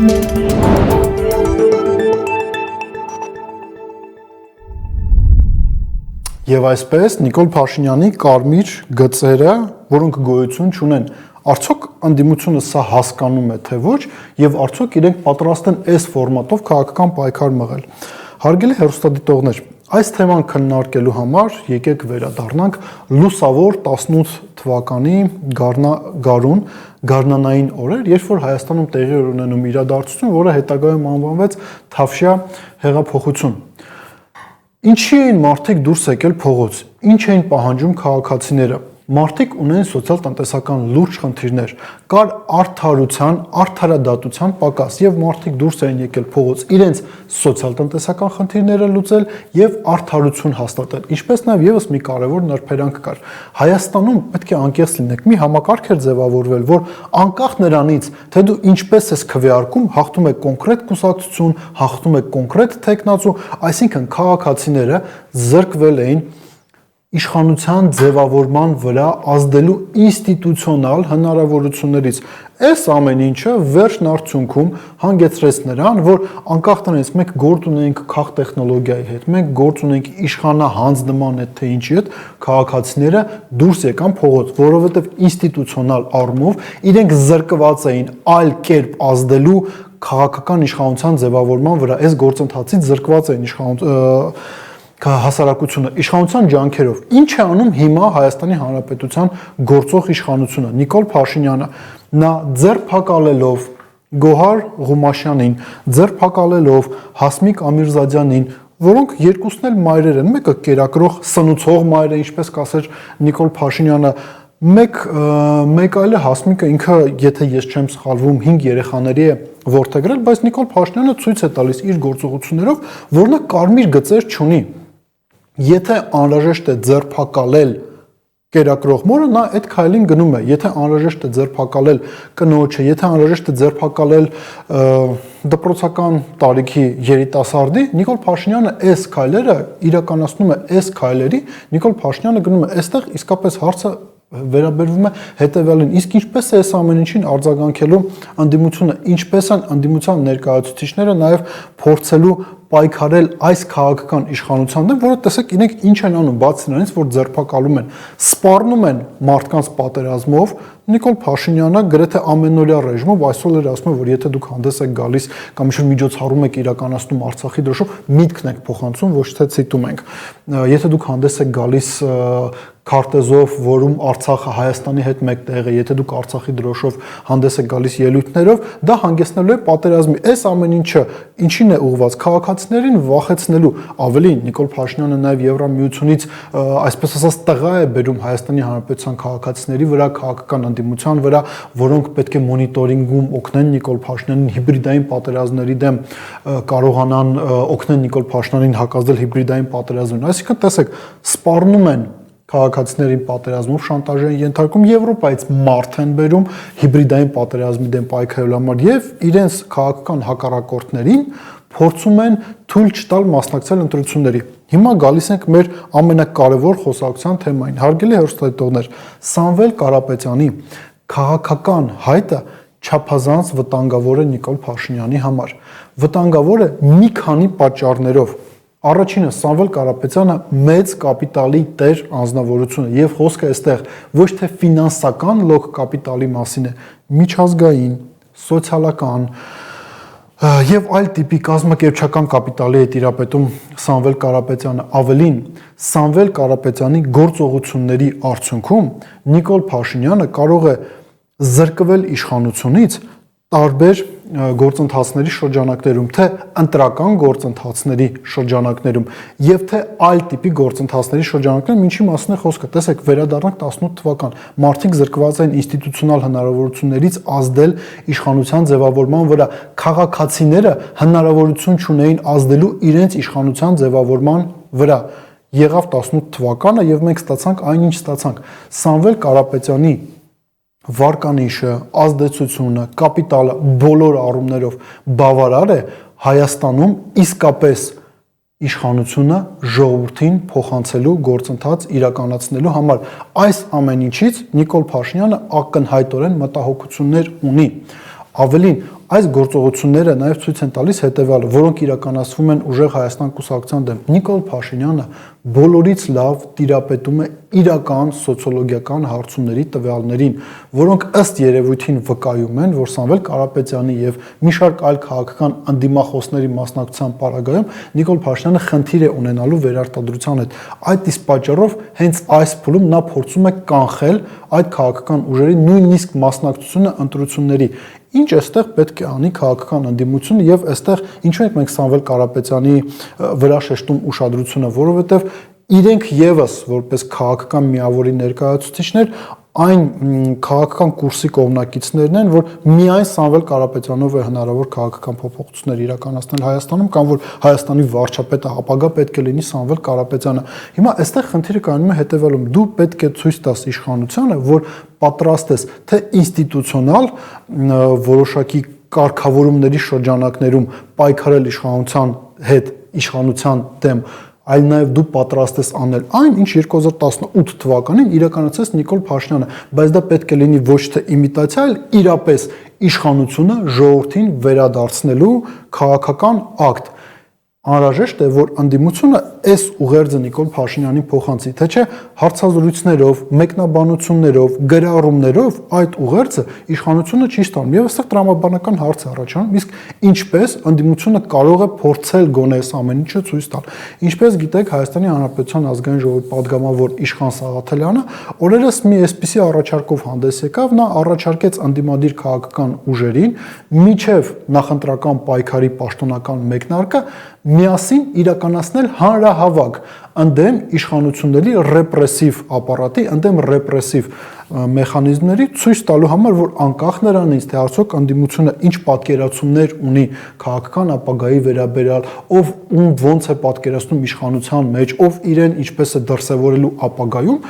Եվ այսպես Նիկոլ Փաշինյանի կարմիր գծերը, որոնք գոյություն չունեն, արդյոք ընդդիմությունը սա հասկանում է թե ոչ, եւ արդյոք իրենք պատրաստ են այս ֆորմատով քաղաքական պայքար մղել։ Հարգելի հեռուստադիտողներ, այս թեման քննարկելու համար եկեք վերադառնանք լուսավոր 18 թվականի գարնանային օրեր, երբ որ Հայաստանում տեղի էր ունենում իրադարձություն, որը հետագայում անվանվեց Թավշյա հեղափոխություն։ Ինչի էին մարդիկ դուրս եկել փողոց, ինչ էին պահանջում քաղաքացիները։ Մարդիկ ունեն սոցիալ-տնտեսական լուրջ խնդիրներ, կար արդարության, արդարադատության պակաս եւ մարդիկ դուրս էին եկել փողոց իրենց սոցիալ-տնտեսական խնդիրները լուծել եւ արդարություն հաստատել։ Ինչպես նաեւ եւս մի կարեւոր նրբերանգ կար։ Հայաստանում պետք է անկեղծ լինենք, մի համակարգ էր ձևավորվել, որ անկախ նրանից, թե դու ինչպես ես քվեարկում, հաղթում է կոնկրետ կուսակցություն, հաղթում է կոնկրետ տեխնացու, այսինքն քաղաքացիները զրկվել էին իշխանության ձևավորման վրա ազդելու ինստիտուցիոնալ հնարավորություններից։ Այս ամեն ինչը վերջն արդյունքում հանգեցրեց նրան, որ անկախ նրանից մենք գործ ունենք քաղ տեխնոլոգիայի հետ, մենք գործ ունենք իշխանահանձ նման հետ թե ինչի հետ, քաղաքացիները դուրս եկան փողոց, որովհետև ինստիտուցիոնալ առումով իրենք զրկված էին այլ կերպ ազդելու քաղաքական իշխանության ձևավորման վրա։ Այս գործընթացից զրկված էին հասարակությունը իշխանության ջանքերով։ Ինչ է անում հիմա Հայաստանի Հանրապետության գործող իշխանությունը։ Նիկոլ Փաշինյանը նա ձերբակալելով Գոհար Ղումաշյանին, ձերբակալելով Հասմիկ Ամիրզադյանին, որոնք երկուսն էլ մայրեր են, մեկը կերակրող սնուցող մայր է, ինչպես կասեր Նիկոլ Փաշինյանը, մեկ այլ Հասմիկը ինքը, եթե ես չեմ սխալվում, 5 երեխաների է որդեգրել, բայց Նիկոլ Փաշինյանը ցույց է տալիս իր գործողություններով, որ նա կարմիր գծեր չունի։ Եթե անհրաժեշտ է ձերբակալել կերակրող մորը, նա այդ քայլին գնում է։ Եթե անհրաժեշտ է ձերբակալել կնոջը, եթե անհրաժեշտ է ձերբակալել դպրոցական տարիքի երիտասարդի, Նիկոլ Փաշինյանը այս քայլերը իրականացնում է, այս քայլերի Նիկոլ Փաշինյանը գնում է այստեղ իսկապես հարցը վերաբերվում է հետևյալին, իսկ ինչպես է այս ամեն ինչին արձագանքելու ընդդիմությունը, ինչպես են ընդդիմության ներկայացուցիչները նաև փորձելու պայքարել այս քաղաքական իշխանության դեմ, որը տեսեք իրենք ինչ են անում, բացի նրանից, որ ձերբակալում են, սպառնում են մարդկանց պատերազմով, Նիկոլ Փաշինյանը գրեթե ամենօրյա ռեժիմով այսօր էր ասում, որ եթե դուք հանդես եք գալիս կամ ինչ-որ միջոցառում եք իրականացնում Արցախի դրոշով, միտքն եք փոխանցում, ոչ թե ցիտում ենք։ Եթե դուք հանդես եք գալիս քարտեզով, որում Արցախը Հայաստանի հետ մեկտեղ է, եթե դուք Արցախի դրոշով հանդես եք գալիս ելույթներով, դա հանգեցնելու է պատերազմի։ Այս ամեն ինչը ինչին է ուղղված քաղաքացիներին վախեցնելու։ Ավելին, Նիկոլ Փաշինյանը նաև Եվրամիությունից, այսպես ասած, տղա է բերում Հայաստանի Հանրապետության քաղաքացիների վրա, քաղաքական ընդդիմության վրա, որոնք պետք է մոնիտորինգում օգնեն Նիկոլ Փաշինյանին հիբրիդային պատերազմների դեմ կարողանան օգնեն Նիկոլ Փաշինյանին հակազդել հիբրիդային պատերազմին։ Այսինքն, տեսեք, սպառնում են քաղաքացիներին պատերազմով շանտաժ են ենթարկում, Եվրոպայից մարդ են բերում հիբրիդային պատերազմի դեմ պայքարելու համար եւ իրենց քաղաքական հակառակորդներին փորձում են թույլ չտալ մասնակցել ընտրությունների։ Հիմա գալիս ենք մեր ամենակարևոր խոսակցության թեմային։ Հարգելի հեռուստադիտողներ, Սամվել Կարապետյանի քաղաքական հայտը չափազանց վտանգավոր է Նիկոլ Փաշինյանի համար։ Վտանգավոր է մի քանի պատճառներով։ Առաջինը, Սամվել Կարապետյանը մեծ կապիտալի տեր անձնավորություն է եւ խոսքը այստեղ ոչ թե ֆինանսական լոկ կապիտալի մասին է, միջազգային, սոցիալական եւ այլ տիպի կազմակերպչական կապիտալի է տիրապետում Սամվել Կարապետյանը։ Ավելին, Սամվել Կարապետյանի գործողությունների արդյունքում Նիկոլ Փաշինյանը կարող է զրկվել իշխանությունից տարբեր գործընթացների շրջանակներում, թե ընտրական գործընթացների շրջանակներում եւ թե այլ տիպի գործընթացների շրջանակներում, ինչի մասին է խոսքը։ Տեսեք, վերադառնանք 18 թվական, մարդիկ զրկված են ինստիտուցիոնալ հնարավորություններից ազդել իշխանության ձևավորման վրա, քաղաքացիները հնարավորություն չունեին ազդելու իրենց իշխանության ձևավորման վրա։ Եղավ 18 թվականը եւ մենք ստացանք այն, ինչ ստացանք։ Սամվել Կարապետյանի վարկանիշը, ազդեցությունը, կապիտալը բոլոր առումներով բավարար է Հայաստանում իսկապես իշխանությունը ժողովրդին փոխանցելու գործընթաց իրականացնելու համար։ Այս ամեն ինչից Նիկոլ Փաշինյանը ակնհայտորեն մտահոգություններ ունի։ Ավելին, այս գործողությունները նաև ցույց են տալիս հետևյալը, որոնք իրականացվում են ուժեղ Հայաստան կուսակցության դեմ։ Նիկոլ Փաշինյանը բոլորից լավ տիրապետում է իրական սոցիոլոգիական հարցումների տվյալներին, որոնք ըստ երևույթին վկայում են, որ Սամվել Կարապետյանի եւ մի շարք այլ քաղաքական անդիմախոսների մասնակցության պարագայում Նիկոլ Փաշինյանը խնդիր է ունենալու վերարտադրության հետ։ Այդ իսկ պատճառով հենց այս փուլում նա փորձում է կանխել այդ քաղաքական ուժերի նույնիսկ մասնակցությունը ընտրությունների։ Ինչ այստեղ պետք է անի քաղաքական անդիմությունը եւ այստեղ ինչու ենք մենք Սամվել Կարապետյանի վրա շեշտում ուշադրությունը, որովհետեւ իրենք եւս որպես քաղաքական միավորի ներկայացուցիչներ այն քաղաքական կուրսի կողմնակիցներն են, որ միայն Սամվել Կարապետյանով է հնարավոր քաղաքական փոփոխություններ իրականացնել Հայաստանում կամ որ Հայաստանի վարչապետը ապագա պետք է լինի Սամվել Կարապետյանը։ Հիմա այստեղ խնդիրը կայանում է հետևյալում. դու պետք է ցույց տաս իշխանությանը, որ պատրաստ ես թե ինստիտուցիոնալ որոշակի կարգավորումների շրջանակներում պայքարել իշխանության հետ, իշխանության դեմ, այլ նաև դու պատրաստ ես անել այն, ինչ 2018 թվականին իրականացրեց Նիկոլ Փաշինյանը, բայց դա պետք է լինի ոչ թե իմիտացիա, այլ իրապես իշխանությունը ժողովրդին վերադարձնելու քաղաքական ակտ։ Անհրաժեշտ է, որ անդիմությունը այս ուղերձը Նիկոլ Փաշինյանին փոխանցի, թե չէ հարցազրույցներով, մեկնաբանություններով, գրառումներով այդ ուղերձը իշխանությունը չի ստանում։ Եվ այստեղ տրամաբանական հարց է առաջանում, իսկ ինչպես անդիմությունը կարող է փորձել գոնե այս ամեն ինչը ցույց տալ։ Ինչպես գիտեք, Հայաստանի Հանրապետության ազգային ժողովի падգամավոր Իշխան Սաղաթելյանը օրերս մի այսպիսի առաջարկով հանդես եկավ, նա առաջարկեց անդիմադիր քաղաքական ուժերին միջև նախընտրական պայքարի պաշտոնական մեկնարկը միասին իրականացնել հանրահավաք ընդդեմ իշխանությունների ռեպրեսիվ ապարատի, ընդդեմ ռեպրեսիվ մեխանիզմների, ցույց տալու համար, որ անկախ նրանից, թե արդյոք անդիմությունը ինչ պատկերացումներ ունի քաղաքական ապագայի վերաբերյալ, ով ում ոնց է պատկերացնում իշխանության մեջ, ով իրեն ինչպես է դրսևորելու ապագայում,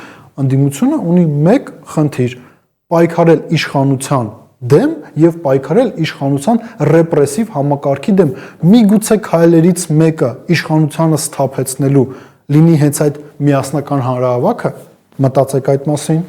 անդիմությունը ունի մեկ խնդիր՝ պայքարել իշխանության դեմ եւ պայքարել իշխանության ռեպրեսիվ համակարգի դեմ։ Միգուցե քայլերից մեկը իշխանությանը սթափեցնելու լինի հենց այդ միասնական հանրահավաքը, մտածեք այդ մասին։